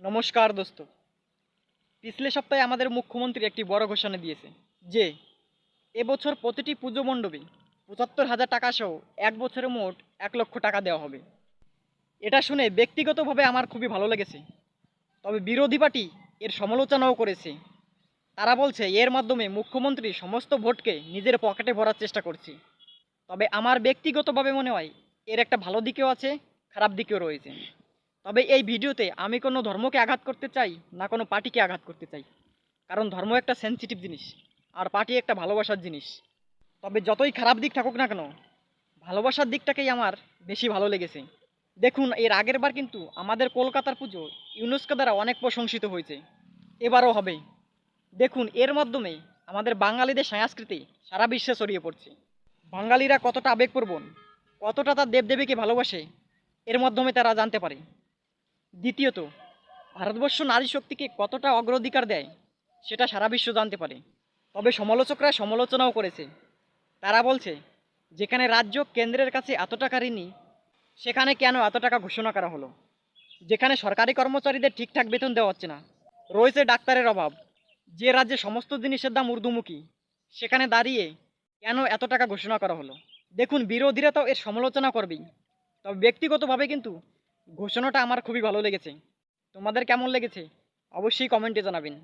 নমস্কার দোস্ত। পিছলে সপ্তাহে আমাদের মুখ্যমন্ত্রী একটি বড় ঘোষণা দিয়েছে যে এবছর প্রতিটি পুজো মণ্ডপে ৭৫,০০০ টাকা সহ এক বছরে মোট ১ লক্ষ টাকা দেওয়া হবে। এটা শুনে ব্যক্তিগতভাবে আমার খুবই ভালো লেগেছে। তবে বিরোধী পার্টি এর সমালোচনাও করেছে। তারা বলছে এর মাধ্যমে মুখ্যমন্ত্রী সমস্ত ভোটকে নিজের পকেটে ভরার চেষ্টা করছে। তবে আমার ব্যক্তিগতভাবে মনে হয় এর একটা ভালো দিকও আছে, খারাপ দিকও রয়েছে। তবে এই ভিডিওতে আমি কোনো ধর্মকে আঘাত করতে চাই না কোনো পার্টিকে আঘাত করতে চাই, কারণ ধর্ম একটা সেন্সিটিভ জিনিস আর পার্টি একটা ভালোবাসার জিনিস। তবে যতই খারাপ দিক থাকুক না কেন, ভালোবাসার দিকটাকেই আমার বেশি ভালো লেগেছে। দেখুন, এর আগের বার কিন্তু আমাদের কলকাতার পুজো ইউনেস্কো দ্বারা অনেক প্রশংসিত হয়েছে, এবারও হবে। দেখুন, এর মাধ্যমে আমাদের বাঙালিদের সংস্কৃতি সারা বিশ্বে ছড়িয়ে পড়ছে। বাঙালিরা কতটা আবেগপ্রবণ, কতটা তার দেবদেবীকে ভালোবাসে, এর মাধ্যমে তারা জানতে পারে। দ্বিতীয়ত, ভারতবর্ষ নারী শক্তিকে কতটা অগ্রাধিকার দেয় সেটা সারা বিশ্ব জানতে পারে। তবে সমালোচকরা সমালোচনাও করেছে। তারা বলছে যেখানে রাজ্য কেন্দ্রের কাছে এত টাকা ঋণী, সেখানে কেন এত টাকা ঘোষণা করা হলো? যেখানে সরকারি কর্মচারীদের ঠিকঠাক বেতন দেওয়া হচ্ছে না, রয়েছে ডাক্তারের অভাব, যে রাজ্যে সমস্ত জিনিসের দাম ঊর্ধ্বমুখী, সেখানে দাঁড়িয়ে কেন এত টাকা ঘোষণা করা হলো? দেখুন, বিরোধীরা তো এর সমালোচনা করবেই, তবে ব্যক্তিগতভাবে কিন্তু ঘোষণাটা আমার খুবই ভালো লেগেছে। তোমাদের কেমন লেগেছে অবশ্যই কমেন্টে জানাবেন।